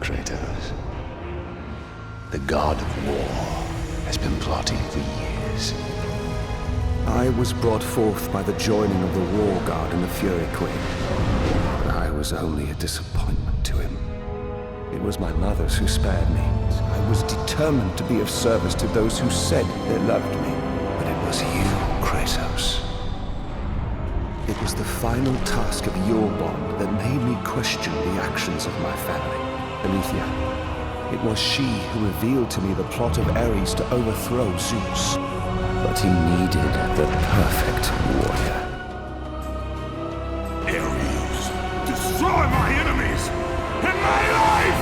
Kratos. The god of war has been plotting for years. I was brought forth by the joining of the War God and the Fury Queen. But I was only a disappointment to him. It was my mothers who spared me. I was determined to be of service to those who said they loved me. But it was you, Kratos. It was the final task of your bond that made me question the actions of my family, Aletheia. It was she who revealed to me the plot of Ares to overthrow Zeus. But he needed the perfect warrior. Ares, destroy my enemies, and my life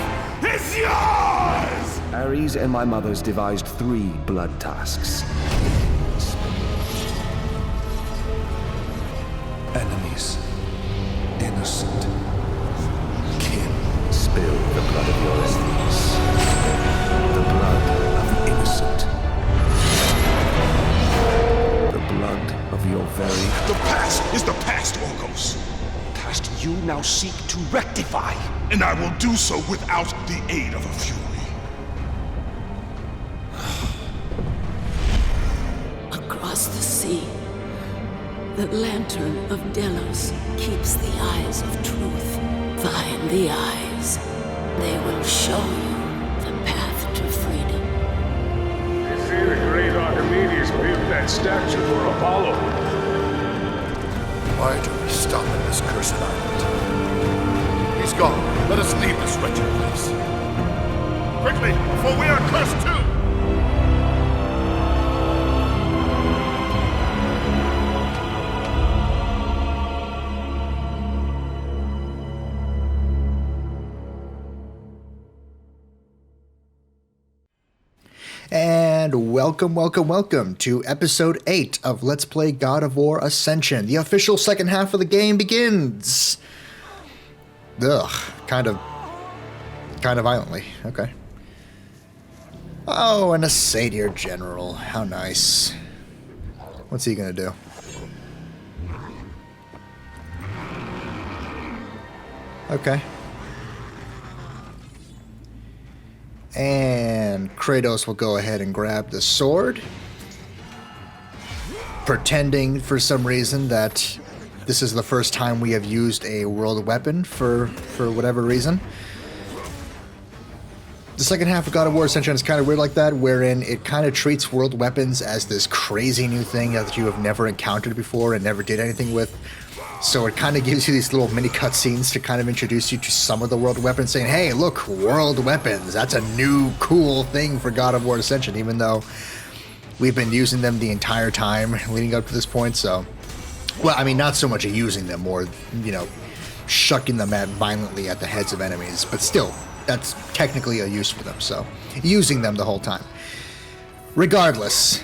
is yours! Ares and my mothers devised 3 blood tasks. Enemies, innocent, kin. Spill the blood of your enemies. The blood of the innocent. The blood of your very... The past is the past, Orgos. Past you now seek to rectify. And I will do so without the aid of a Fury. Across the sea, the lantern of Delos keeps the eyes of truth. Find the eyes. They will show you the path to freedom. They say the great Archimedes built that statue for Apollo. Why do we stop at this cursed island? He's gone. Let us leave this wretched place. Quickly, before we are cursed too! And welcome to episode 8 of Let's Play God of War Ascension. The official second half of the game begins. Ugh, kind of violently. Okay. Oh, and a Satyr General. How nice. What's he gonna do? Okay. And Kratos will go ahead and grab the sword, pretending for some reason that this is the first time we have used a world weapon for whatever reason. The second half of God of War Ascension is kind of weird like that, wherein it kind of treats world weapons as this crazy new thing that you have never encountered before and never did anything with. So it kind of gives you these little mini cutscenes to kind of introduce you to some of the world weapons, saying, hey, look, world weapons. That's a new, cool thing for God of War Ascension, even though we've been using them the entire time leading up to this point. So, well, I mean, not so much using them, more, you know, shucking them violently at the heads of enemies. But still, that's technically a use for them. So, using them the whole time. Regardless,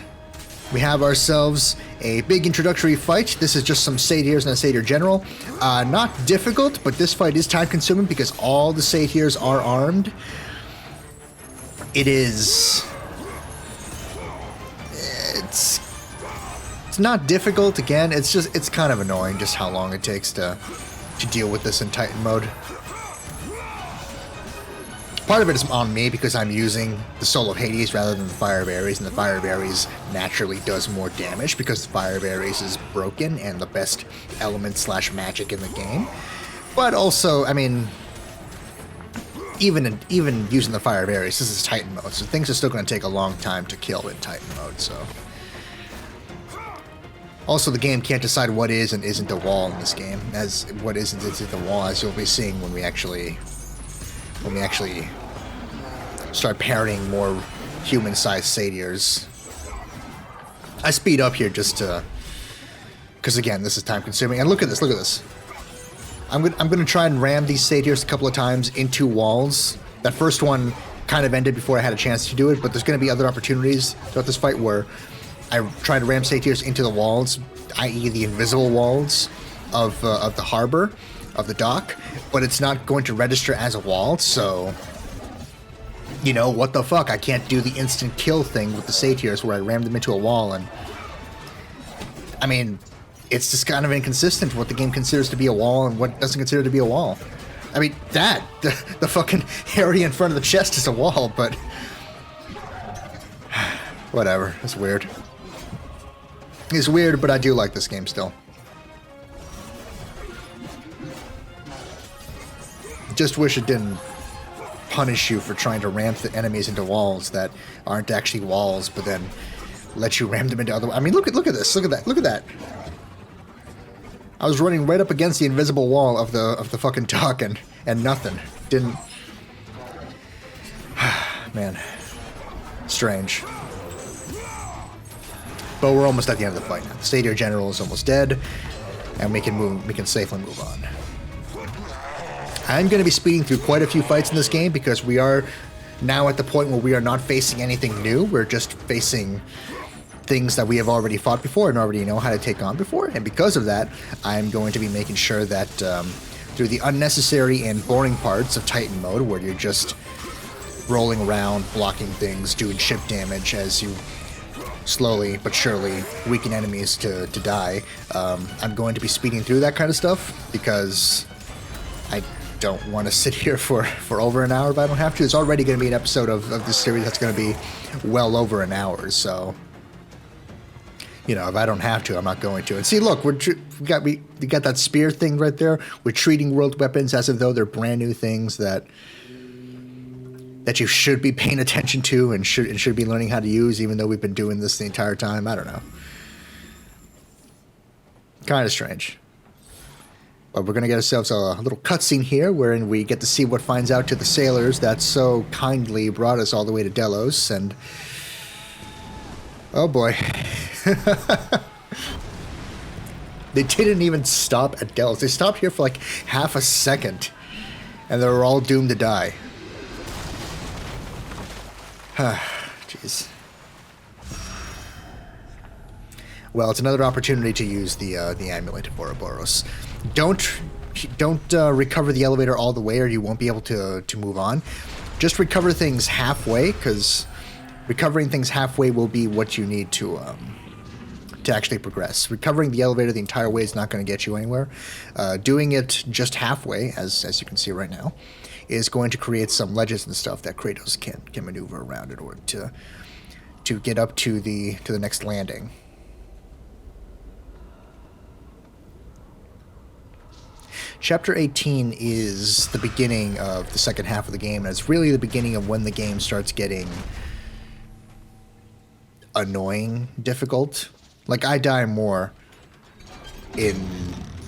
we have ourselves a big introductory fight. This is just some Satyrs and a Satyr General. Not difficult, but this fight is time-consuming because all the Satyrs are armed. It's not difficult. Again, it's kind of annoying just how long it takes to deal with this in Titan mode. Part of it is on me because I'm using the Soul of Hades rather than the Fire of Ares, and the Fire of Ares naturally does more damage because the Fire of Ares is broken and the best element / magic in the game. But also, I mean, even using the Fire of Ares, this is Titan mode, so things are still going to take a long time to kill in Titan mode, so. Also, the game can't decide what is and isn't a wall in this game, as what isn't a wall, as you'll be seeing when we actually start parrying more human-sized satyrs. I speed up here just to, because again, this is time-consuming. And look at this. I'm gonna try and ram these satyrs a couple of times into walls. That first one kind of ended before I had a chance to do it, but there's gonna be other opportunities throughout this fight where I try to ram satyrs into the walls, i.e. the invisible walls of the harbor, of the dock, but it's not going to register as a wall, so, you know, what the fuck, I can't do the instant kill thing with the satyrs where I ram them into a wall, and, I mean, it's just kind of inconsistent what the game considers to be a wall and what doesn't consider to be a wall. I mean, the fucking area in front of the chest is a wall, but whatever. It's weird. It's weird, but I do like this game still. Just wish it didn't punish you for trying to ram the enemies into walls that aren't actually walls, but then let you ram them into other. I mean, look at this. Look at that. Look at that. I was running right up against the invisible wall of the fucking dock and nothing. Didn't. Man, strange. But we're almost at the end of the fight now. The Satyr General is almost dead, and we can safely move on. I'm going to be speeding through quite a few fights in this game because we are now at the point where we are not facing anything new. We're just facing things that we have already fought before and already know how to take on before. And because of that, I'm going to be making sure that through the unnecessary and boring parts of Titan mode, where you're just rolling around, blocking things, doing ship damage as you slowly but surely weaken enemies to die, I'm going to be speeding through that kind of stuff because I don't want to sit here for over an hour if I don't have to. It's already going to be an episode of this series that's going to be well over an hour, so you know, if I don't have to, I'm not going to. And see, look, we got that spear thing right there. We're treating world weapons as if though they're brand new things that you should be paying attention to and should be learning how to use, even though we've been doing this the entire time. I don't know. Kind of strange. But we're going to get ourselves a little cutscene here wherein we get to see what finds out to the sailors that so kindly brought us all the way to Delos. And oh boy. They didn't even stop at Delos. They stopped here for like half a second. And they were all doomed to die. Jeez. Well, it's another opportunity to use the amulet of Ouroboros. Don't recover the elevator all the way, or you won't be able to move on. Just recover things halfway, because recovering things halfway will be what you need to actually progress. Recovering the elevator the entire way is not going to get you anywhere. Doing it just halfway, as you can see right now, is going to create some ledges and stuff that Kratos can maneuver around in order to get up to the next landing. Chapter 18 is the beginning of the second half of the game, and it's really the beginning of when the game starts getting annoying, difficult. Like, I die more in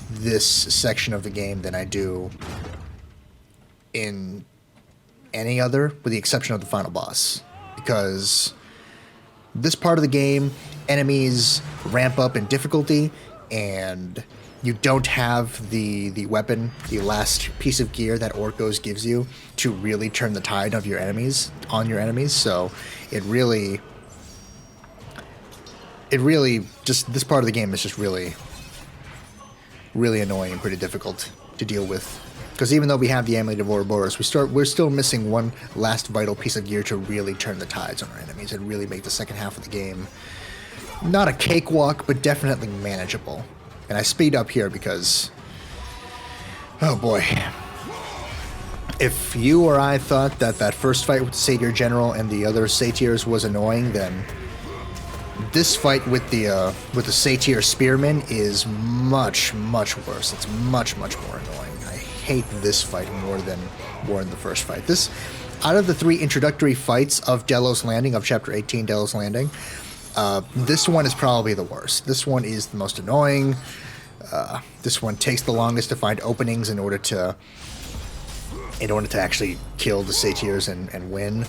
this section of the game than I do in any other, with the exception of the final boss. Because this part of the game, enemies ramp up in difficulty, and you don't have the weapon, the last piece of gear that Orcos gives you to really turn the tide of your enemies, on your enemies. So it really just, this part of the game is just really annoying and pretty difficult to deal with. Because even though we have the Amulet of Ouroboros, we're still missing one last vital piece of gear to really turn the tides on our enemies and really make the second half of the game not a cakewalk, but definitely manageable. And I speed up here because, oh boy, if you or I thought that first fight with the Satyr General and the other Satyrs was annoying, then this fight with the Satyr Spearmen is much worse. It's much more annoying. I hate this fight more than the first fight. This, out of the 3 introductory fights of Delos Landing, of Chapter 18 Delos Landing, this one is probably the worst. This one is the most annoying. This one takes the longest to find openings in order to actually kill the Satyrs and win.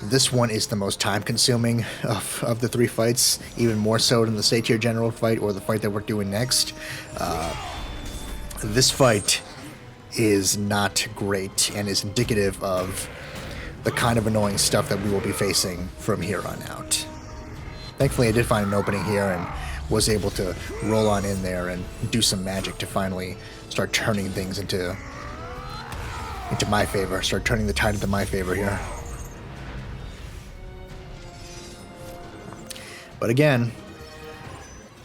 This one is the most time-consuming of the 3 fights, even more so than the Satyr General fight or the fight that we're doing next. This fight is not great and is indicative of the kind of annoying stuff that we will be facing from here on out. Thankfully, I did find an opening here and was able to roll on in there and do some magic to finally start turning things into my favor, start turning the tide into my favor here. But again,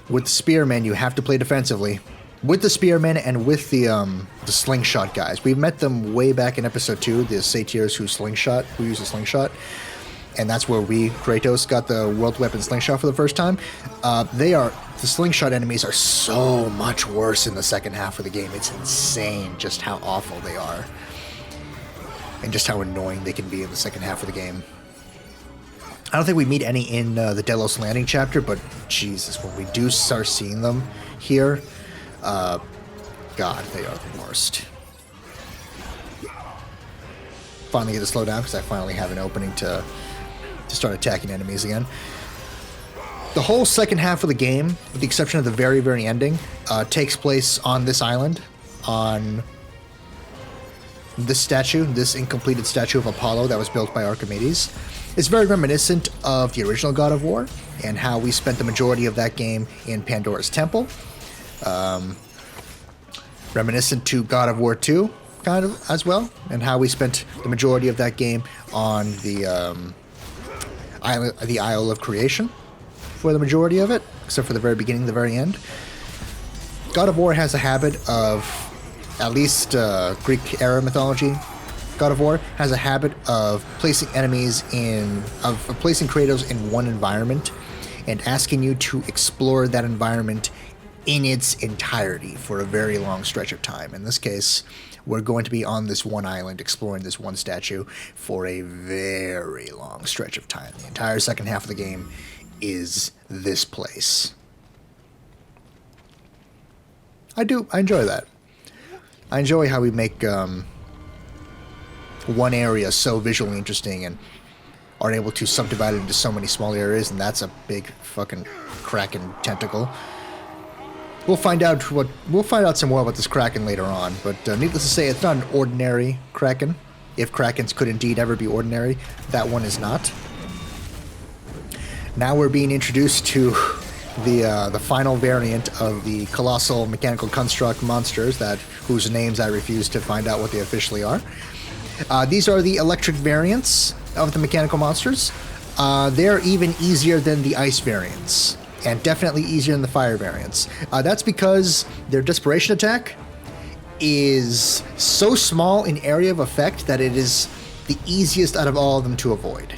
with the Spearmen, you have to play defensively. with the spearmen and with the slingshot guys. We met them way back in episode 2, the Satyrs who use a slingshot. And that's where Kratos, got the world weapon slingshot for the first time. The slingshot enemies are so much worse in the second half of the game. It's insane just how awful they are. And just how annoying they can be in the second half of the game. I don't think we meet any in the Delos landing chapter, but Jesus, when we do start seeing them here, God, they are the worst. Finally get to slow down because I finally have an opening to start attacking enemies again. The whole second half of the game, with the exception of the very, very ending, takes place on this island, on this statue, this incompleted statue of Apollo that was built by Archimedes. It's very reminiscent of the original God of War and how we spent the majority of that game in Pandora's Temple. Reminiscent to God of War 2, kind of, as well, and how we spent the majority of that game on the Isle of Creation for the majority of it, except for the very beginning, the very end. God of War has a habit of, at least Greek era mythology, God of War has a habit of placing placing Kratos in one environment and asking you to explore that environment in its entirety for a very long stretch of time. In this case, we're going to be on this one island exploring this one statue for a very long stretch of time. The entire second half of the game is this place. I enjoy that. I enjoy how we make one area so visually interesting and are able to subdivide it into so many small areas, and that's a big fucking Kraken tentacle. We'll find out some more about this Kraken later on, but needless to say, it's not an ordinary Kraken. If Krakens could indeed ever be ordinary, that one is not. Now we're being introduced to the final variant of the colossal mechanical construct monsters whose names I refuse to find out what they officially are. These are the electric variants of the mechanical monsters. They're even easier than the ice variants, and definitely easier than the fire variants. That's because their desperation attack is so small in area of effect that it is the easiest out of all of them to avoid.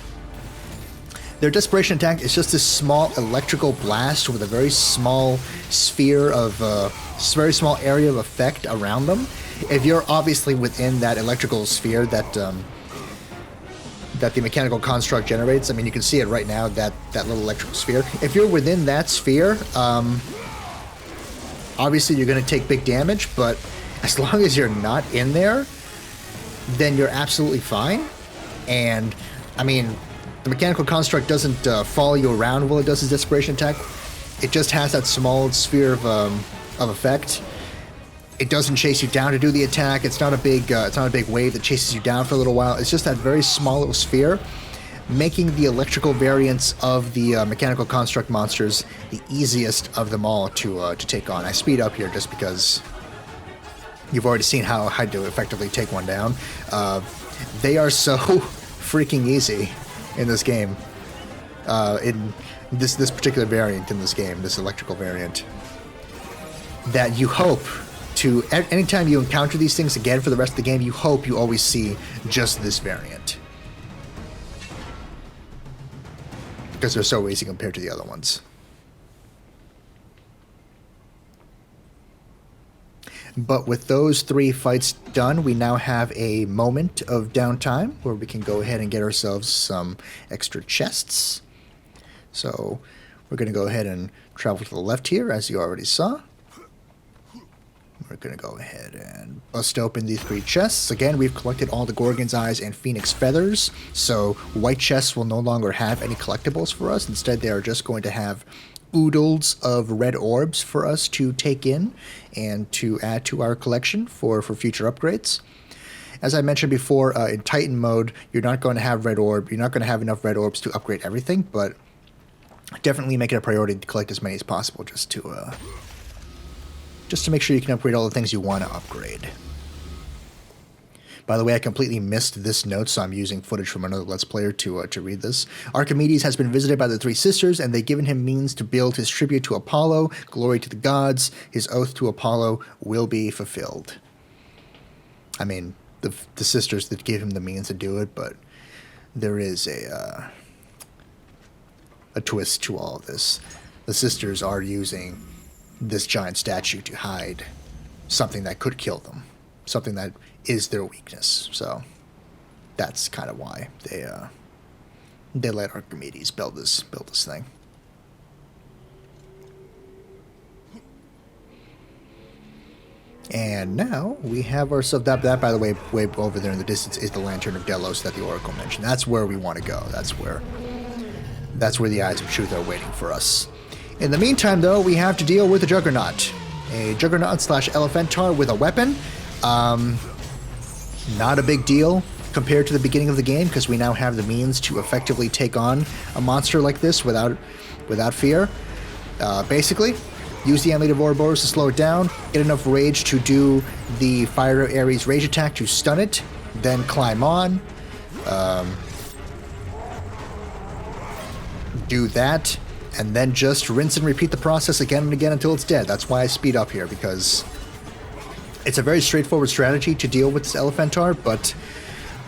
Their desperation attack is just this small electrical blast with a very small sphere of, very small area of effect around them. If you're obviously within that electrical sphere that the mechanical construct generates, I mean, you can see it right now, that little electrical sphere. If you're within that sphere, obviously you're going to take big damage, but as long as you're not in there, then you're absolutely fine. And, I mean, the mechanical construct doesn't follow you around while it does its desperation attack. It just has that small sphere of effect. It doesn't chase you down to do the attack. It's not a big wave that chases you down for a little while. It's just that very small little sphere, making the electrical variants of the mechanical construct monsters the easiest of them all to take on. I speed up here just because you've already seen how to effectively take one down. They are so freaking easy in this game. In this particular variant in this game, this electrical variant, that you hope to, anytime you encounter these things again for the rest of the game, you hope you always see just this variant, because they're so easy compared to the other ones. But with those 3 fights done, we now have a moment of downtime where we can go ahead and get ourselves some extra chests. So we're going to go ahead and travel to the left here, as you already saw. We're going to go ahead and bust open these 3 chests. Again, we've collected all the Gorgon's Eyes and Phoenix Feathers, so white chests will no longer have any collectibles for us. Instead, they are just going to have oodles of red orbs for us to take in and to add to our collection for future upgrades. As I mentioned before, in Titan mode, you're not going to have red orb. You're not going to have enough red orbs to upgrade everything, but definitely make it a priority to collect as many as possible just to make sure you can upgrade all the things you want to upgrade. By the way, I completely missed this note, so I'm using footage from another Let's Player to read this. Archimedes has been visited by the three sisters, and they've given him means to build his tribute to Apollo. Glory to the gods. His oath to Apollo will be fulfilled. I mean, the sisters that gave him the means to do it, but there is a twist to all of this. The sisters are using this giant statue to hide something that could kill them, something that is their weakness. So that's kind of why they let Archimedes build this thing. And now we have ourselves that, by the way, way over there in the distance is the Lantern of Delos that the Oracle mentioned. That's where we want to go. That's where the Eyes of Truth are waiting for us. In the meantime, though, we have to deal with a Juggernaut. A Juggernaut / Elephantar with a weapon. Not a big deal compared to the beginning of the game, because we now have the means to effectively take on a monster like this without fear. Basically, use the Amulet of Ouroboros to slow it down, get enough rage to do the Fire of Ares rage attack to stun it, then climb on. Do that, and then just rinse and repeat the process again and again until it's dead. That's why I speed up here, because it's a very straightforward strategy to deal with this Elephantar, but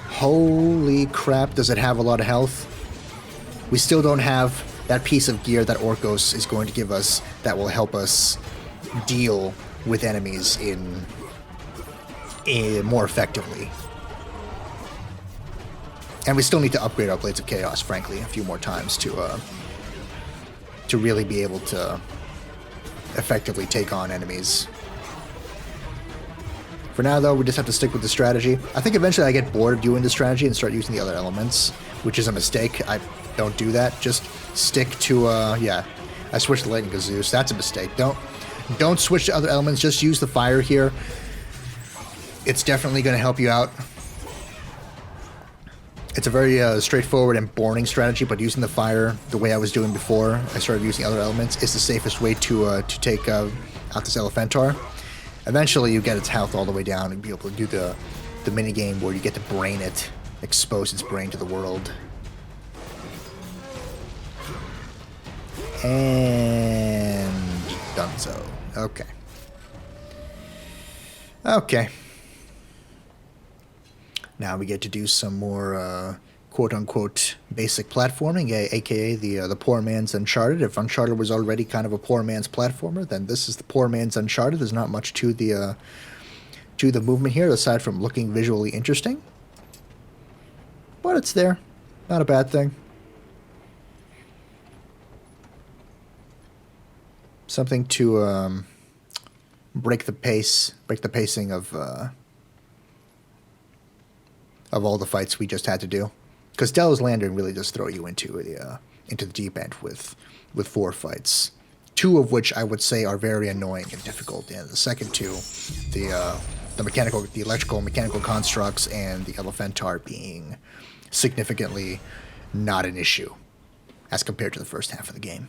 holy crap, does it have a lot of health. We still don't have that piece of gear that Orcos is going to give us that will help us deal with enemies in more effectively. And we still need to upgrade our Blades of Chaos, frankly, a few more times to really be able to effectively take on enemies. For now, though, we just have to stick with the strategy. I think eventually I get bored of doing the strategy and start using the other elements, which is a mistake. I don't do that. Just stick to, yeah. I switched to Lightning Zeus. That's a mistake. Don't switch to other elements. Just use the fire here. It's definitely going to help you out. It's a very straightforward and boring strategy, but using the fire the way I was doing before I started using other elements is the safest way to take out this Elephantar. Eventually, you get its health all the way down and be able to do the minigame where you get to brain it, expose its brain to the world. And done so. Okay. Okay. Now we get to do some more quote-unquote basic platforming, aka the poor man's Uncharted. If Uncharted was already kind of a poor man's platformer, then this is the poor man's Uncharted. There's not much to the movement here, aside from looking visually interesting. But it's there. Not a bad thing. Something to break the pacing of all the fights we just had to do. Because Delos Lantern really does throw you into the deep end with 4 fights, 2 of which I would say are very annoying and difficult, and the second 2, the electrical and mechanical constructs and the Elephantar being significantly not an issue as compared to the first half of the game.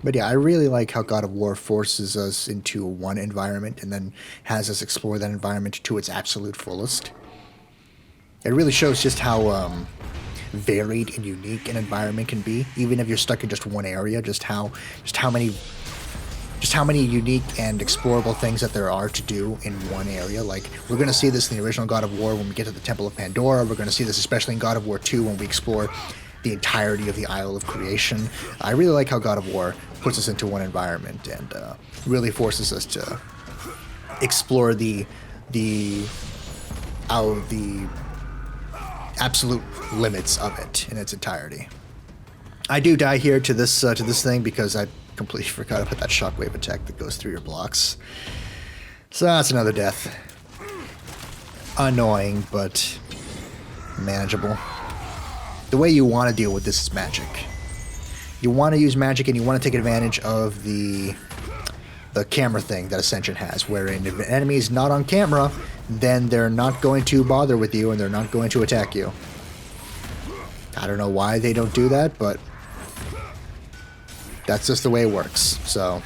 But yeah, I really like how God of War forces us into one environment and then has us explore that environment to its absolute fullest. It really shows just how varied and unique an environment can be, even if you're stuck in just one area. Just how many unique and explorable things that there are to do in one area. Like, we're going to see this in the original God of War when we get to the Temple of Pandora. We're going to see this especially in God of War 2 when we explore the entirety of the Isle of Creation. I really like how God of War puts us into one environment and really forces us to explore the absolute limits of it in its entirety. I do die here to this thing because I completely forgot about that shockwave attack that goes through your blocks. So that's another death. Annoying, but manageable. The way you want to deal with this is magic. You want to use magic and you want to take advantage of the camera thing that Ascension has, wherein if an enemy is not on camera, then they're not going to bother with you and they're not going to attack you. I don't know why they don't do that, but That's just the way it works. So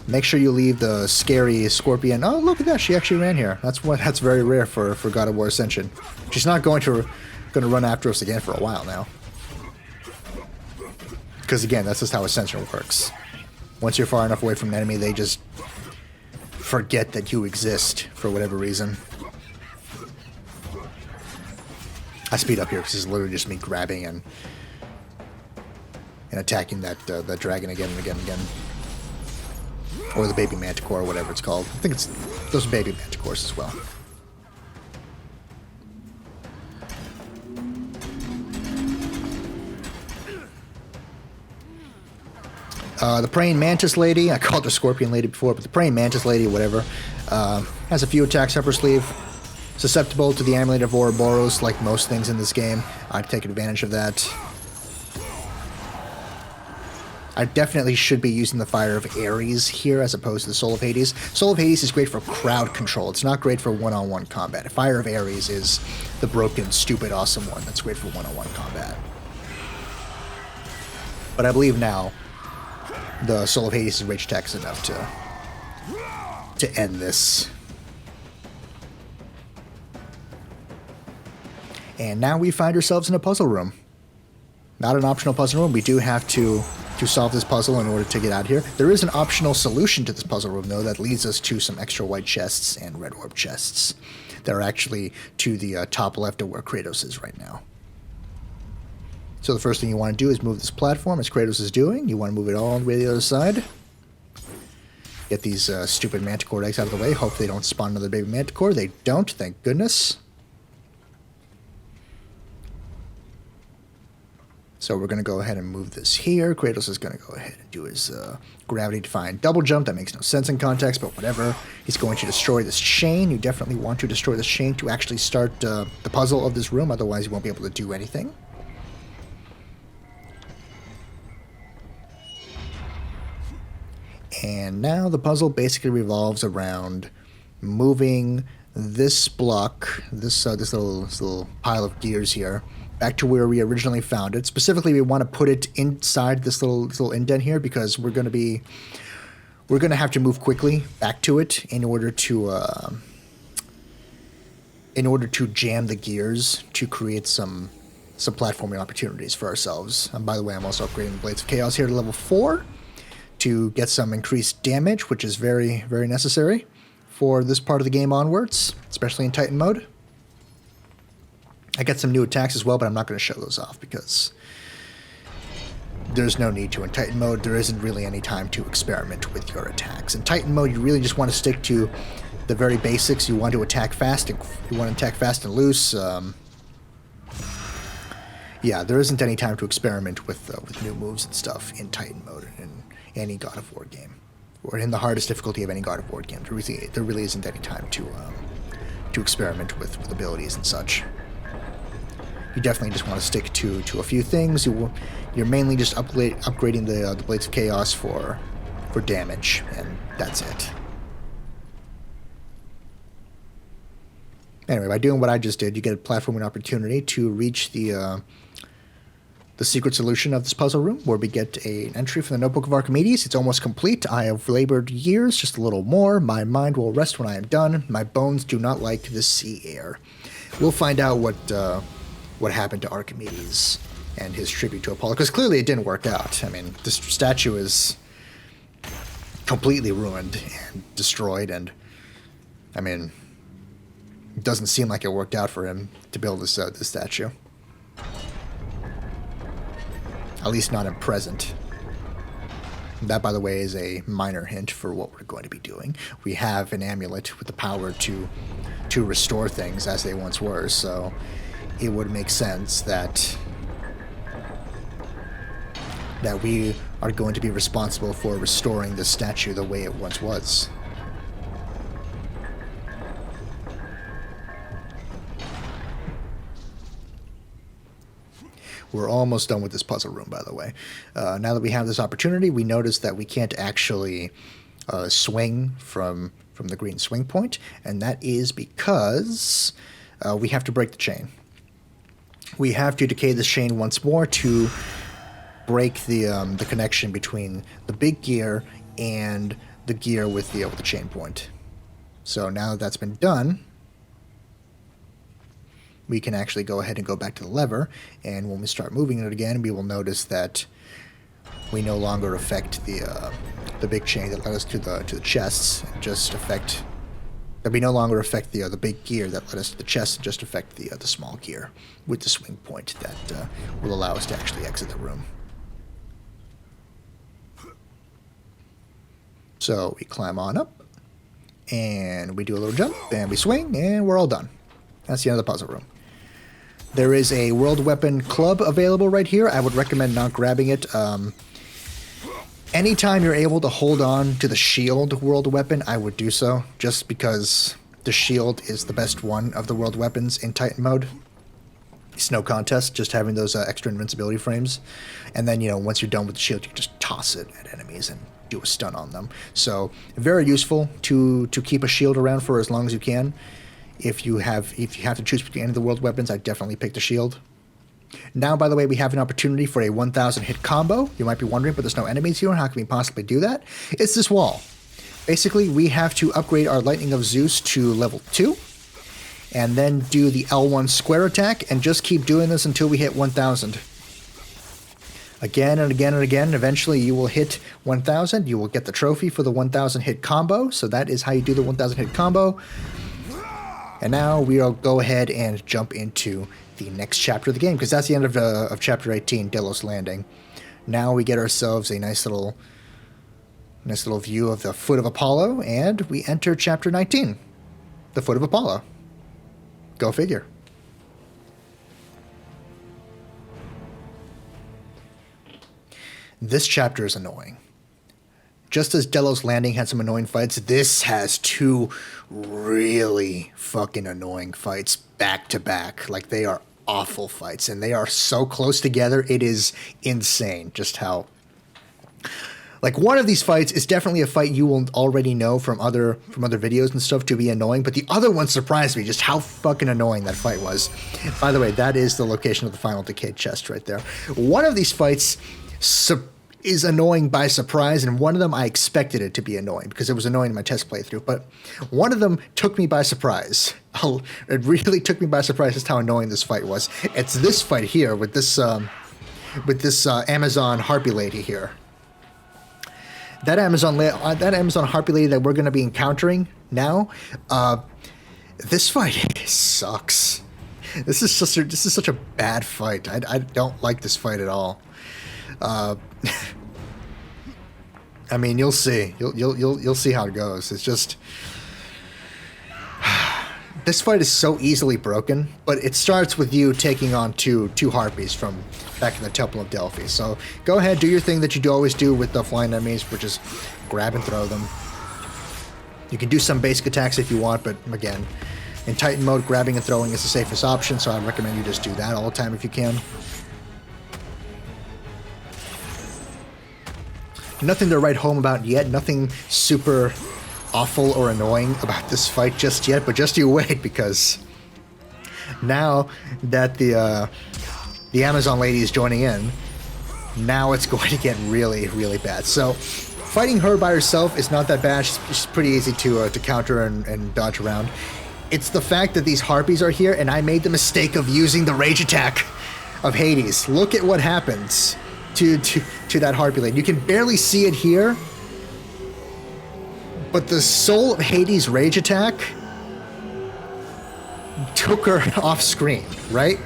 make sure you leave the scary scorpion. Oh, look at that! She actually ran here. That's very rare for God of War Ascension. She's not going to run after us again for a while now. Because again, that's just how Ascension works. Once you're far enough away from an enemy, they just forget that you exist for whatever reason. I speed up here because it's literally just me grabbing and attacking that dragon again and again and again. Or the baby manticore, or whatever it's called. I think those are baby manticores as well. The praying mantis lady, I called her scorpion lady before, but the praying mantis lady, whatever, has a few attacks up her sleeve. Susceptible to the amulet of Ouroboros, like most things in this game. I've taken advantage of that. I definitely should be using the Fire of Ares here as opposed to the Soul of Hades. Soul of Hades is great for crowd control. It's not great for one-on-one combat. Fire of Ares is the broken, stupid, awesome one that's great for one-on-one combat. But I believe now the Soul of Hades' rage attack is enough to end this. And now we find ourselves in a puzzle room. Not an optional puzzle room. We do have to solve this puzzle in order to get out of here. There is an optional solution to this puzzle room, though, that leads us to some extra white chests and red orb chests. They're actually to the top left of where Kratos is right now. So the first thing you want to do is move this platform, as Kratos is doing. You want to move it all the way to the other side. Get these stupid manticore eggs out of the way. Hope they don't spawn another baby manticore. They don't, thank goodness. So we're going to go ahead and move this here. Kratos is going to go ahead and do his gravity-defying double jump. That makes no sense in context, but whatever. He's going to destroy this chain. You definitely want to destroy this chain to actually start the puzzle of this room. Otherwise, you won't be able to do anything. And now the puzzle basically revolves around moving this block, this little pile of gears here, back to where we originally found it. Specifically, we want to put it inside this little indent here because we're going to have to move quickly back to it in order to jam the gears to create some platforming opportunities for ourselves. And by the way, I'm also upgrading the Blades of Chaos here to level 4 to get some increased damage, which is very, very necessary for this part of the game onwards, especially in Titan mode. I get some new attacks as well, but I'm not going to show those off because there's no need to. In Titan mode, there isn't really any time to experiment with your attacks. In Titan mode, you really just want to stick to the very basics. You want to attack fast and loose. Yeah, there isn't any time to experiment with new moves and stuff in Titan mode in any God of War game, or in the hardest difficulty of any God of War game. There really isn't any time to experiment with abilities and such. You definitely just want to stick to a few things. You're mainly just upgrading the Blades of Chaos for damage, and that's it. Anyway, by doing what I just did, you get a platforming opportunity to reach the secret solution of this puzzle room, where we get an entry from the Notebook of Archimedes. It's almost complete. I have labored years, just a little more. My mind will rest when I am done. My bones do not like the sea air. We'll find out what happened to Archimedes and his tribute to Apollo, because clearly it didn't work out. I mean, this statue is completely ruined and destroyed, and I mean, it doesn't seem like it worked out for him to build this statue. At least not in present. That, by the way, is a minor hint for what we're going to be doing. We have an amulet with the power to restore things as they once were, so it would make sense that we are going to be responsible for restoring this statue the way it once was. We're almost done with this puzzle room, by the way. Now that we have this opportunity, we notice that we can't actually swing from the green swing point, and that is because we have to break the chain. we have to decay this chain once more to break the connection between the big gear and the gear with the chain point. So now that that's been done, we can actually go ahead and go back to the lever, and when we start moving it again, we will notice that we no longer affect the big chain that led us to the chests, and just affect that we no longer affect the big gear that led us to the chest, and just affect the small gear with the swing point that will allow us to actually exit the room. So we climb on up, and we do a little jump, and we swing, and we're all done. That's the end of the puzzle room. There is a world weapon club available right here. I would recommend not grabbing it. Anytime you're able to hold on to the shield world weapon, I would do so, just because the shield is the best one of the world weapons in Titan mode. It's no contest, just having those extra invincibility frames. And then, once you're done with the shield, you can just toss it at enemies and do a stun on them. So very useful to keep a shield around for as long as you can. If you have to choose between any of the world weapons, I definitely pick the shield. Now, by the way, we have an opportunity for a 1,000 hit combo. You might be wondering, but there's no enemies here. How can we possibly do that? It's this wall. Basically, we have to upgrade our Lightning of Zeus to level 2, and then do the L1 square attack, and just keep doing this until we hit 1,000. Again and again and again. Eventually, you will hit 1,000. You will get the trophy for the 1,000 hit combo. So that is how you do the 1,000 hit combo. And now we'll go ahead and jump into the next chapter of the game, because that's the end of chapter 18, Delos Landing. Now we get ourselves a nice little view of the Foot of Apollo, and we enter chapter 19, the Foot of Apollo. Go figure. This chapter is annoying. Just as Delos Landing had some annoying fights, this has two really fucking annoying fights back to back. Like, they are awful fights, and they are so close together, it is insane just how... Like, one of these fights is definitely a fight you will already know from other videos and stuff to be annoying, but the other one surprised me just how fucking annoying that fight was. By the way, that is the location of the final decayed chest right there. One of these fights is annoying by surprise, and one of them I expected it to be annoying because it was annoying in my test playthrough, but one of them took me by surprise. It really took me by surprise just how annoying this fight was. It's this fight here with this Amazon Harpy lady here. That Amazon Harpy lady that we're going to be encountering now, this fight sucks. This is such a bad fight. I don't like this fight at all. I mean, you'll see. You'll see how it goes. It's just this fight is so easily broken, but it starts with you taking on two harpies from back in the Temple of Delphi. So go ahead, do your thing that you always do with the flying enemies, which is grab and throw them. You can do some basic attacks if you want, but again, in Titan mode, grabbing and throwing is the safest option, so I recommend you just do that all the time if you can. Nothing to write home about yet, nothing super awful or annoying about this fight just yet, but just you wait, because now that the Amazon lady is joining in, now it's going to get really, really bad. So fighting her by herself is not that bad. She's pretty easy to counter and dodge around. It's the fact that these harpies are here, and I made the mistake of using the rage attack of Hades. Look at what happens to that harpy lady. You can barely see it here, but the Soul of Hades rage attack took her off screen, right?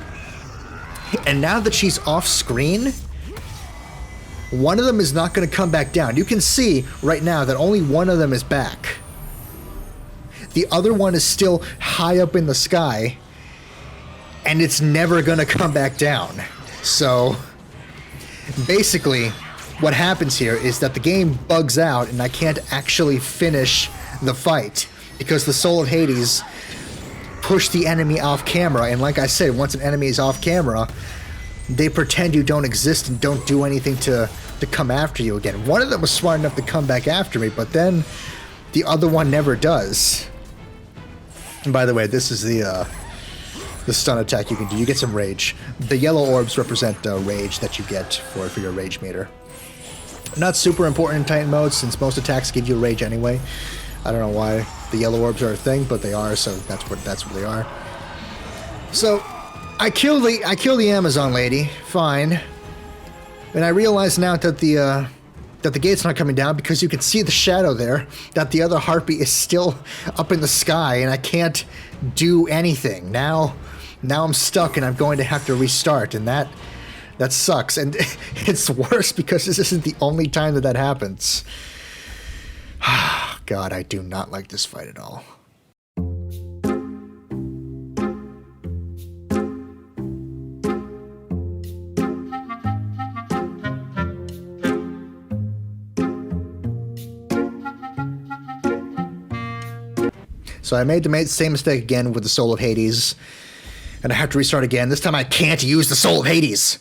And now that she's off screen, one of them is not going to come back down. You can see right now that only one of them is back. The other one is still high up in the sky, and it's never going to come back down. So basically, what happens here is that the game bugs out, and I can't actually finish the fight because the Soul of Hades pushed the enemy off camera. And like I said, once an enemy is off camera, they pretend you don't exist and don't do anything to come after you again. One of them was smart enough to come back after me, but then the other one never does. And by the way, this is the the stun attack you can do. You get some rage. The yellow orbs represent rage that you get for your rage meter. Not super important in Titan mode, since most attacks give you rage anyway. I don't know why the yellow orbs are a thing, but they are, so that's what they are. So I kill the Amazon lady, fine. And I realize now that the gate's not coming down, because you can see the shadow there, that the other harpy is still up in the sky, and I can't do anything. Now I'm stuck, and I'm going to have to restart, and that sucks. And it's worse because this isn't the only time that happens. God, I do not like this fight at all. So I made the same mistake again with the Soul of Hades, and I have to restart again. This time I can't use the Soul of Hades.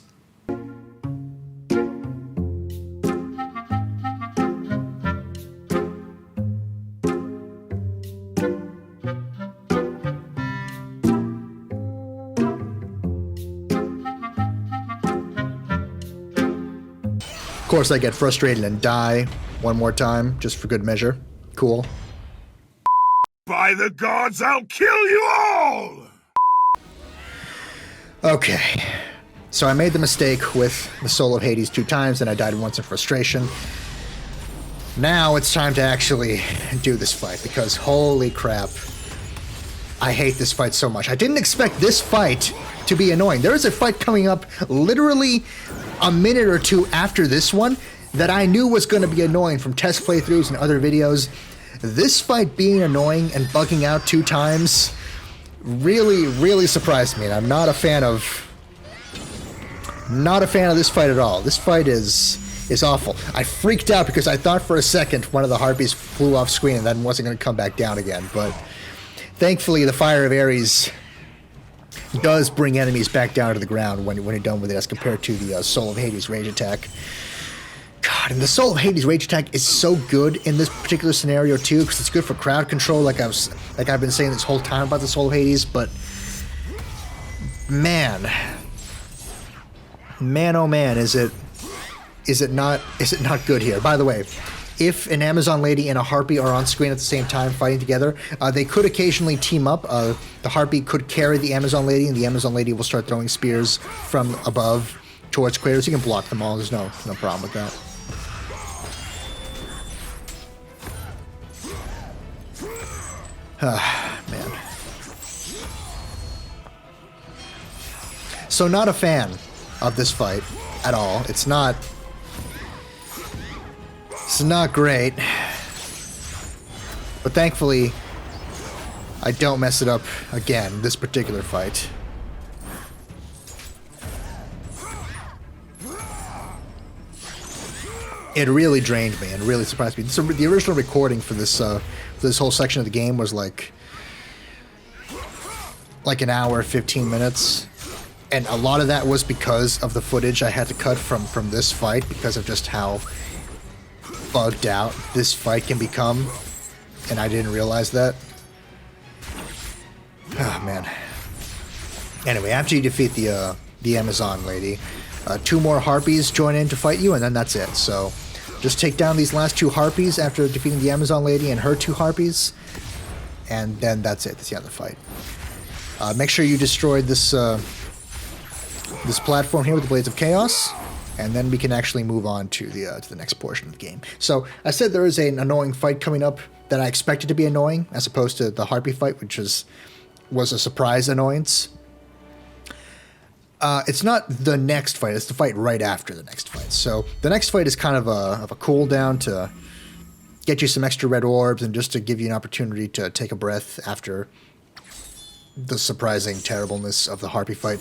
Of course, I get frustrated and die one more time, just for good measure. Cool. By the gods, I'll kill you all! Okay, so I made the mistake with the Soul of Hades 2 times, and I died once in frustration. Now it's time to actually do this fight, because holy crap, I hate this fight so much. I didn't expect this fight to be annoying. There is a fight coming up literally a minute or two after this one that I knew was going to be annoying from test playthroughs and other videos. This fight being annoying and bugging out 2 times really surprised me, and I'm not a fan of this fight at all. This fight is awful. I freaked out because I thought for a second one of the harpies flew off screen and then wasn't going to come back down again, but thankfully the Fire of Ares does bring enemies back down to the ground when you're done with it, as compared to the Soul of Hades rage attack. God, and the Soul of Hades rage attack is so good in this particular scenario too, because it's good for crowd control, like I've been saying this whole time about the Soul of Hades. But man, oh man, is it not good here? By the way, if an Amazon lady and a harpy are on screen at the same time fighting together, they could occasionally team up. The harpy could carry the Amazon lady, and the Amazon lady will start throwing spears from above towards Kratos. You can block them all. There's no problem with that. Man. So not a fan of this fight at all. It's not great. But thankfully, I don't mess it up again this particular fight. It really drained me and really surprised me. So the original recording for this whole section of the game was like an hour, 15 minutes. And a lot of that was because of the footage I had to cut from this fight, because of just how bugged out this fight can become. And I didn't realize that. Oh, man. Anyway, after you defeat the Amazon lady, 2 more harpies join in to fight you, and then that's it. So just take down these last 2 harpies after defeating the Amazon lady and her 2 harpies, and then that's it. That's the other fight. Make sure you destroyed this this platform here with the Blades of Chaos, and then we can actually move on to the next portion of the game. So I said there is an annoying fight coming up that I expected to be annoying, as opposed to the harpy fight, which was a surprise annoyance. It's not the next fight, it's the fight right after the next fight. So the next fight is kind of a cooldown to get you some extra red orbs, and just to give you an opportunity to take a breath after the surprising terribleness of the harpy fight.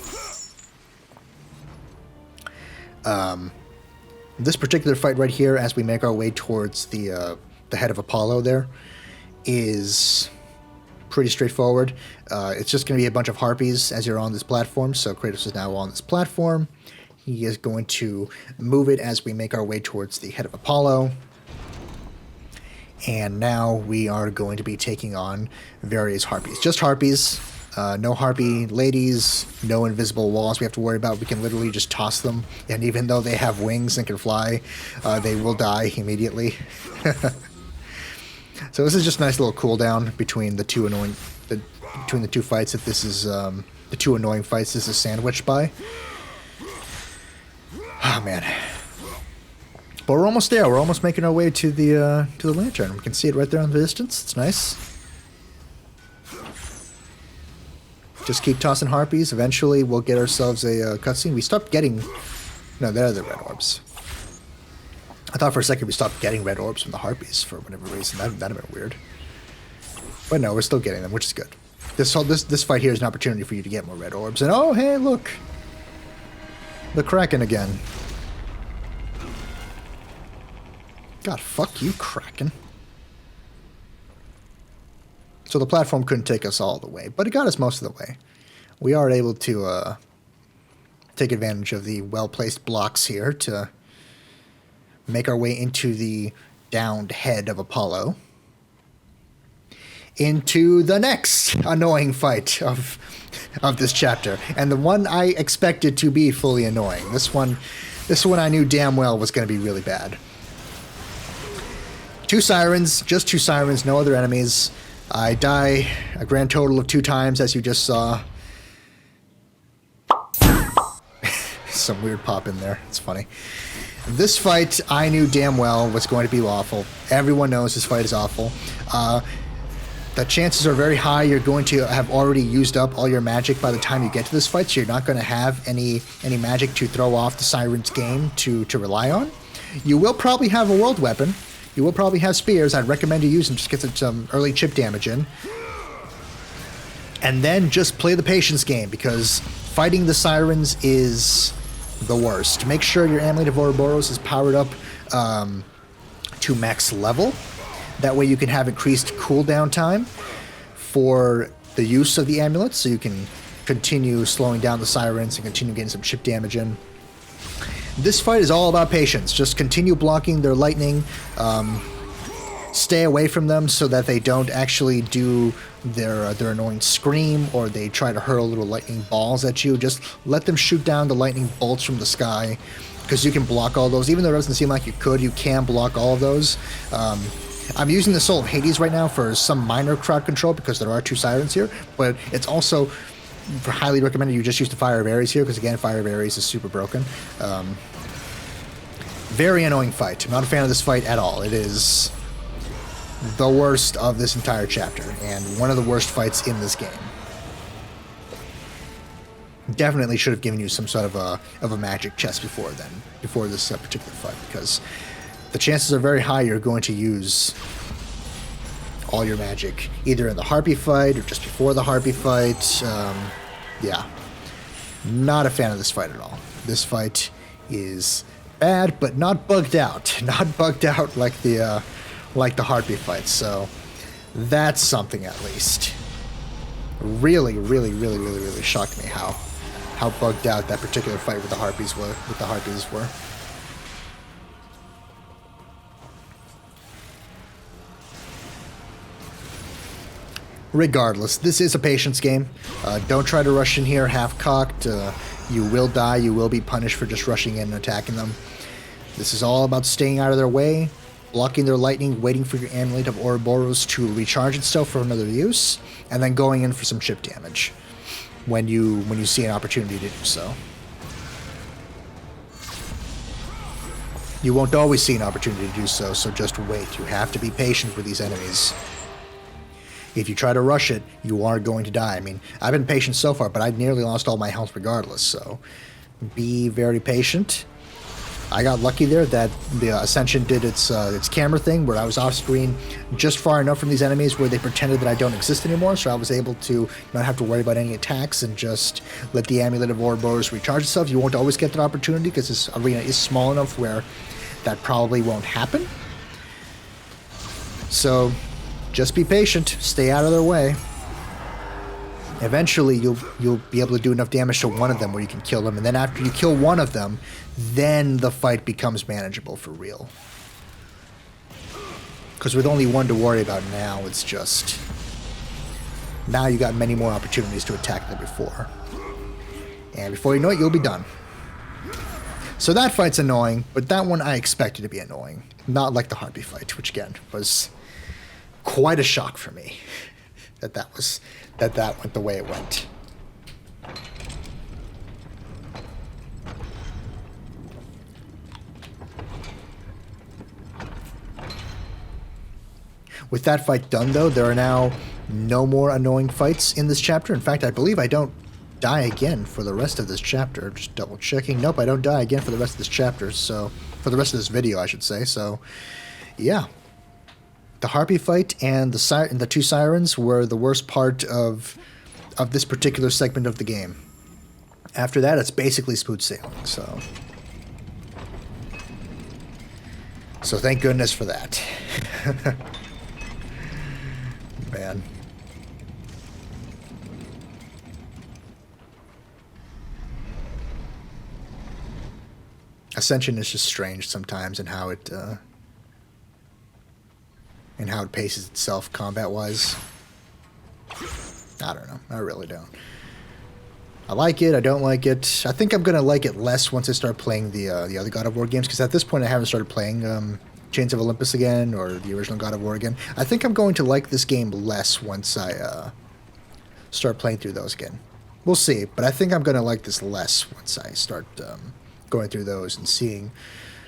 This particular fight right here, as we make our way towards the head of Apollo there, is pretty straightforward. It's just going to be a bunch of harpies as you're on this platform. So Kratos is now on this platform. He is going to move it as we make our way towards the head of Apollo. And now we are going to be taking on various harpies. Just harpies. No harpy ladies, no invisible walls we have to worry about. We can literally just toss them, and even though they have wings and can fly, they will die immediately. So this is just a nice little cooldown between the two between the two fights that this is the two annoying fights this is sandwiched by. Oh man. But we're almost there. We're almost making our way to the lantern. We can see it right there in the distance. It's nice. Just keep tossing harpies. Eventually, we'll get ourselves a cutscene. We stopped getting... No, they're the red orbs. I thought for a second we stopped getting red orbs from the harpies for whatever reason. That'd have been weird. But no, we're still getting them, which is good. This fight here is an opportunity for you to get more red orbs. And oh, hey, look! The Kraken again. God, fuck you, Kraken. So the platform couldn't take us all the way, but it got us most of the way. We are able to take advantage of the well-placed blocks here to make our way into the downed head of Apollo. Into the next annoying fight of this chapter, and the one I expected to be fully annoying. This one I knew damn well was going to be really bad. Two sirens, just two sirens, no other enemies. I die a grand total of 2 times, as you just saw. Some weird pop in there. It's funny. This fight, I knew damn well was going to be awful. Everyone knows this fight is awful. The chances are very high you're going to have already used up all your magic by the time you get to this fight, so you're not going to have any magic to throw off the siren's game to rely on. You will probably have a world weapon. You will probably have spears. I'd recommend you use them just to get some early chip damage in. And then just play the patience game, because fighting the sirens is the worst. Make sure your Amulet of Ouroboros is powered up to max level. That way you can have increased cooldown time for the use of the amulet, so you can continue slowing down the sirens and continue getting some chip damage in. This fight is all about patience. Just continue blocking their lightning. Stay away from them so that they don't actually do their annoying scream, or they try to hurl little lightning balls at you. Just let them shoot down the lightning bolts from the sky, because you can block all those. Even though it doesn't seem like you could, you can block all of those. I'm using the Soul of Hades right now for some minor crowd control, because there are 2 sirens here, but it's also highly recommended you just use the Fire of Ares here, because again, Fire of Ares is super broken. Very annoying fight. I'm not a fan of this fight at all. It is the worst of this entire chapter, and one of the worst fights in this game. Definitely should have given you some sort of a magic chest before this particular fight, because the chances are very high you're going to use all your magic either in the Harpy fight or just before the Harpy fight. Yeah, not a fan of this fight at all. This fight is bad, but not bugged out. Not bugged out like the Harpy fight. So that's something at least. Really shocked me how bugged out that particular fight with the Harpies were. Regardless, this is a patience game. Don't try to rush in here half-cocked. You will die. You will be punished for just rushing in and attacking them. This is all about staying out of their way, blocking their lightning, waiting for your Amulet of Ouroboros to recharge itself for another use, and then going in for some chip damage when you see an opportunity to do so. You won't always see an opportunity to do so, so just wait. You have to be patient with these enemies. If you try to rush it, you are going to die. I mean, I've been patient so far, but I nearly lost all my health regardless, so be very patient. I got lucky there that the Ascension did its camera thing, where I was off screen just far enough from these enemies where they pretended that I don't exist anymore, so I was able to not have to worry about any attacks and just let the Amulet of Ouroboros recharge itself. You won't always get that opportunity, because this arena is small enough where that probably won't happen. So just be patient, stay out of their way. Eventually, you'll be able to do enough damage to one of them where you can kill them, and then after you kill one of them, then the fight becomes manageable for real. Because with only one to worry about now, it's just now you got many more opportunities to attack than before. And before you know it, you'll be done. So that fight's annoying, but that one I expected to be annoying. Not like the Harpy fight, which again was quite a shock for me. that went the way it went. With that fight done, though, there are now no more annoying fights in this chapter. In fact, I believe I don't die again for the rest of this chapter. Just double checking. Nope, I don't die again for the rest of this chapter. So, for the rest of this video, I should say. So, yeah. The Harpy fight and the two sirens were the worst part of this particular segment of the game. After that, it's basically smooth sailing. So thank goodness for that. Man. Ascension is just strange sometimes in how it paces itself combat-wise. I don't know. I really don't. I like it. I don't like it. I think I'm gonna like it less once I start playing the other God of War games, because at this point I haven't started playing Chains of Olympus again, or the original God of War again. I think I'm going to like this game less once I start playing through those again. We'll see, but I think I'm going to like this less once I start going through those and seeing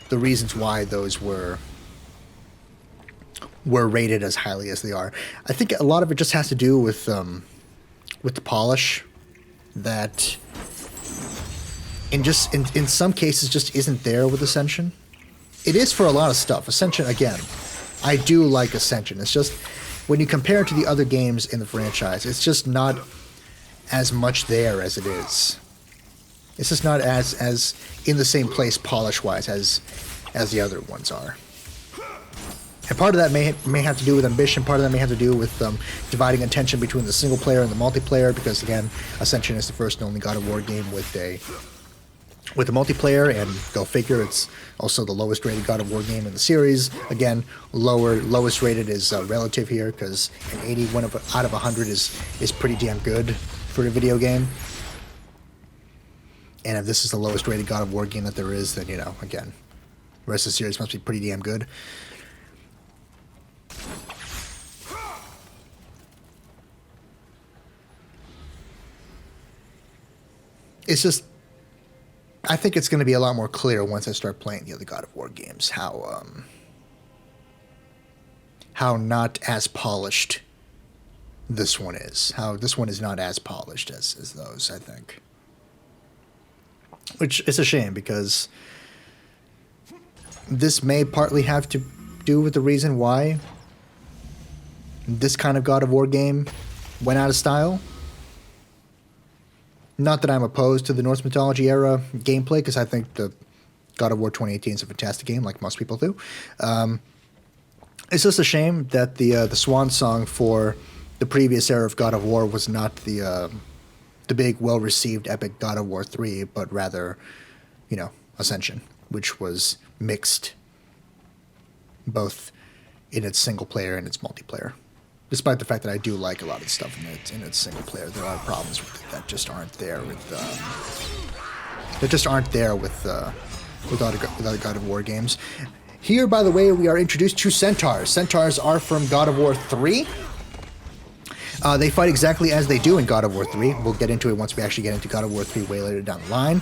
the reasons why those were rated as highly as they are. I think a lot of it just has to do with the polish that in some cases just isn't there with Ascension. It is for a lot of stuff. Ascension, again, I do like Ascension. It's just, when you compare it to the other games in the franchise, it's just not as much there as it is. It's just not as in the same place polish-wise as the other ones are. And part of that may have to do with ambition, part of that may have to do with dividing attention between the single player and the multiplayer, because again, Ascension is the first and only God of War game with the multiplayer, and go figure, it's also the lowest rated God of War game in the series. Again, lowest rated is relative here, because an 81 out of 100 is pretty damn good for a video game. And if this is the lowest rated God of War game that there is, then, you know, again, the rest of the series must be pretty damn good. It's just, I think it's going to be a lot more clear once I start playing the other God of War games how not as polished this one is. How this one is not as polished as those, I think. Which is a shame, because this may partly have to do with the reason why this kind of God of War game went out of style. Not that I'm opposed to the Norse mythology era gameplay, because I think the God of War 2018 is a fantastic game, like most people do. It's just a shame that the swan song for the previous era of God of War was not the big, well-received epic God of War 3, but rather, you know, Ascension, which was mixed both in its single player and its multiplayer. Despite the fact that I do like a lot of the stuff in its single player, there are problems with it that just aren't there with other God of War games. Here, by the way, we are introduced to Centaurs. Centaurs are from God of War 3. They fight exactly as they do in God of War 3. We'll get into it once we actually get into God of War 3 way later down the line.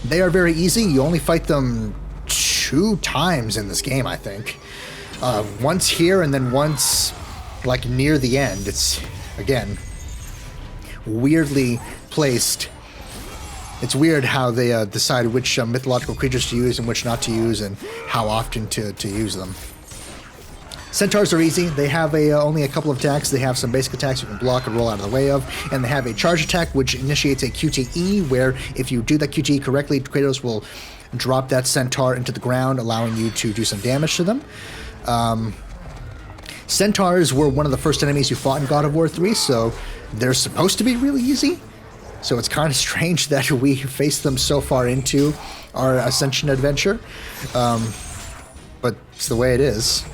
They are very easy. You only fight them 2 times in this game, I think. Once here and then once, like, near the end. It's, again, weirdly placed. It's weird how they decide which mythological creatures to use and which not to use, and how often to use them. Centaurs are easy. They have only a couple of attacks. They have some basic attacks you can block and roll out of the way of, and they have a charge attack which initiates a QTE, where if you do that QTE correctly, Kratos will drop that centaur into the ground, allowing you to do some damage to them. Centaurs were one of the first enemies you fought in God of War 3, so they're supposed to be really easy. So it's kind of strange that we faced them so far into our Ascension adventure. But it's the way it is.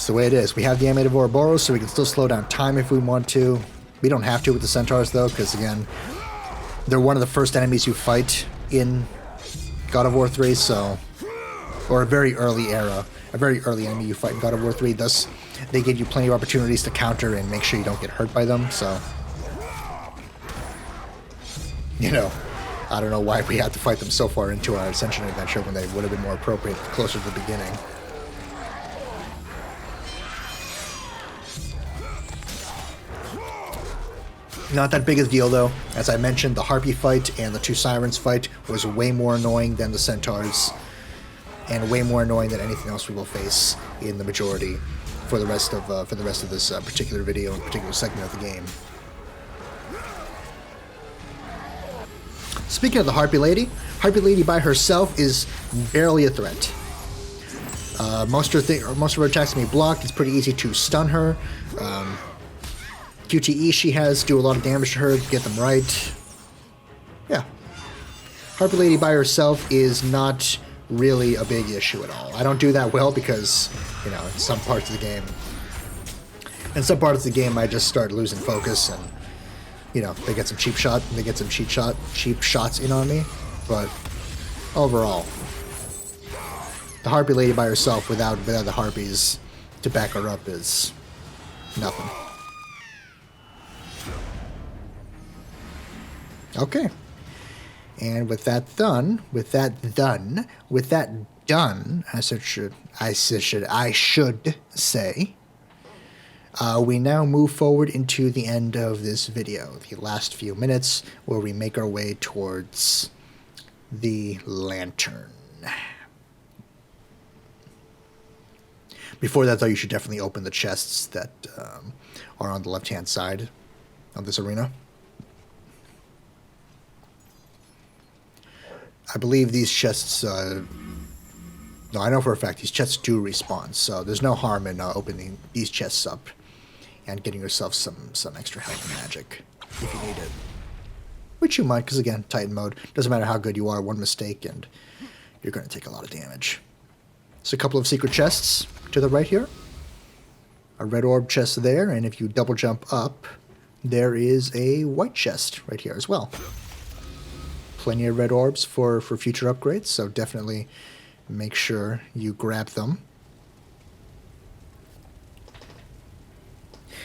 the way it is. We have the Amulet of Ouroboros, so we can still slow down time if we want to. We don't have to with the Centaurs, though, because, again, they're one of the first enemies you fight in God of War 3, so... Or a very early enemy you fight in God of War 3, thus they give you plenty of opportunities to counter and make sure you don't get hurt by them, so... You know, I don't know why we had to fight them so far into our Ascension adventure when they would have been more appropriate closer to the beginning. Not that big a deal, though. As I mentioned, the Harpy fight and the two Sirens fight was way more annoying than the Centaurs, and way more annoying than anything else we will face in the majority for the rest of this particular video and particular segment of the game. Speaking of the Harpy Lady by herself is barely a threat. Most of her attacks can be blocked. It's pretty easy to stun her. QTE she has do a lot of damage to her, get them right. Yeah. Harpy Lady by herself is not really a big issue at all. I don't do that well because, you know, in some parts of the game I just start losing focus and, you know, they get some cheap shots in on me. But overall, the Harpy Lady by herself without the Harpies to back her up is nothing. Okay. And with that done, I should say, we now move forward into the end of this video, the last few minutes, where we make our way towards the lantern. Before that, though, you should definitely open the chests that are on the left-hand side of this arena. I believe these chests, no, I know for a fact these chests do respawn, so there's no harm in opening these chests up and getting yourself some extra health and magic if you need it. Which you might, because again, Titan mode, doesn't matter how good you are, one mistake and you're going to take a lot of damage. So a couple of secret chests to the right here. A red orb chest there, and if you double jump up, there is a white chest right here as well. Plenty of red orbs for future upgrades, so definitely make sure you grab them.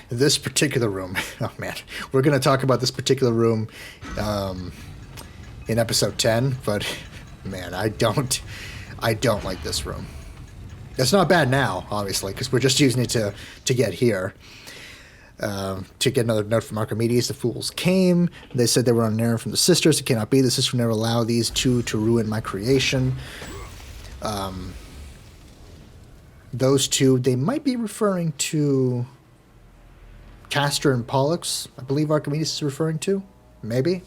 This particular room, oh man, we're going to talk about this particular room in episode 10, but man, I don't like this room. It's not bad now, obviously, because we're just using it to get here. To get another note from Archimedes, the fools came. They said they were on an errand from the sisters. It cannot be. The sisters never allow these two to ruin my creation. Those two, they might be referring to Castor and Pollux, I believe Archimedes is referring to. Maybe.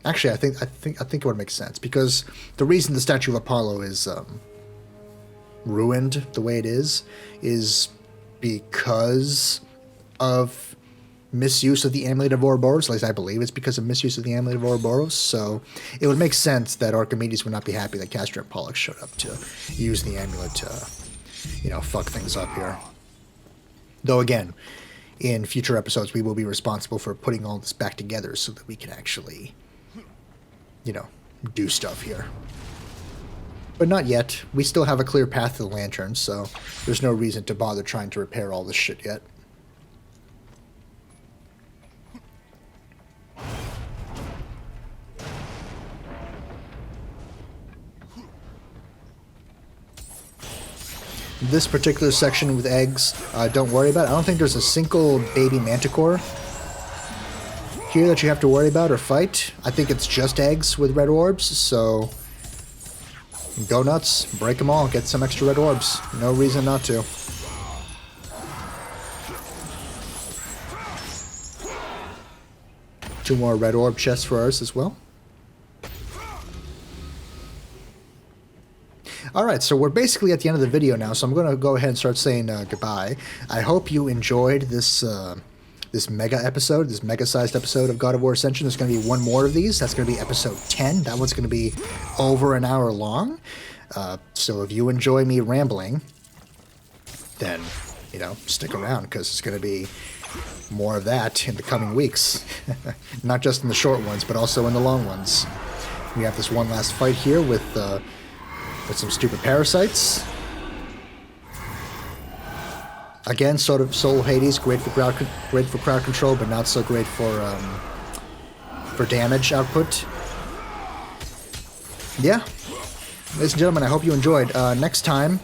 Actually, I think it would make sense, because the reason the statue of Apollo is ruined the way it is because of misuse of the Amulet of Ouroboros. At least I believe it's because of misuse of the Amulet of Ouroboros. So it would make sense that Archimedes would not be happy that Castor and Pollux showed up to use the amulet to, you know, fuck things up here. Though again, in future episodes, we will be responsible for putting all this back together so that we can actually, you know, do stuff here. But not yet. We still have a clear path to the lantern, so there's no reason to bother trying to repair all this shit yet. This particular section with eggs, don't worry about it. I don't think there's a single baby manticore here that you have to worry about or fight. I think it's just eggs with red orbs, so go nuts, break them all, get some extra red orbs. No reason not to. Two more red orb chests for ours as well. Alright, so we're basically at the end of the video now, so I'm going to go ahead and start saying goodbye. I hope you enjoyed this this mega-sized episode of God of War Ascension. There's going to be one more of these. That's going to be episode 10. That one's going to be over an hour long. So if you enjoy me rambling, then, you know, stick around, because it's going to be more of that in the coming weeks. Not just in the short ones, but also in the long ones. We have this one last fight here with some stupid parasites. Again, sort of Soul Hades, great for crowd control, but not so great for damage output. Yeah, ladies and gentlemen, I hope you enjoyed. Next time,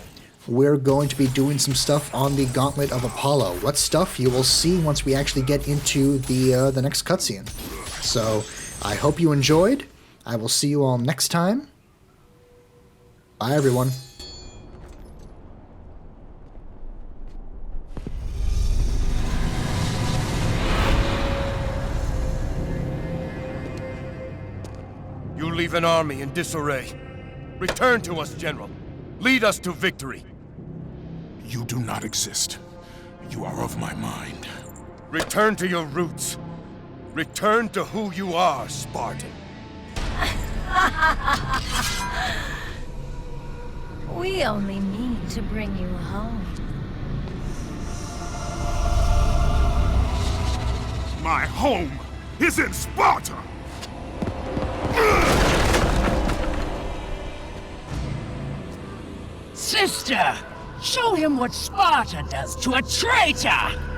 we're going to be doing some stuff on the Gauntlet of Apollo. What stuff you will see once we actually get into the next cutscene. So, I hope you enjoyed. I will see you all next time. Bye, everyone. You leave an army in disarray. Return to us, General. Lead us to victory. You do not exist. You are of my mind. Return to your roots. Return to who you are, Spartan. We only mean to bring you home. My home is in Sparta! Sister, show him what Sparta does to a traitor!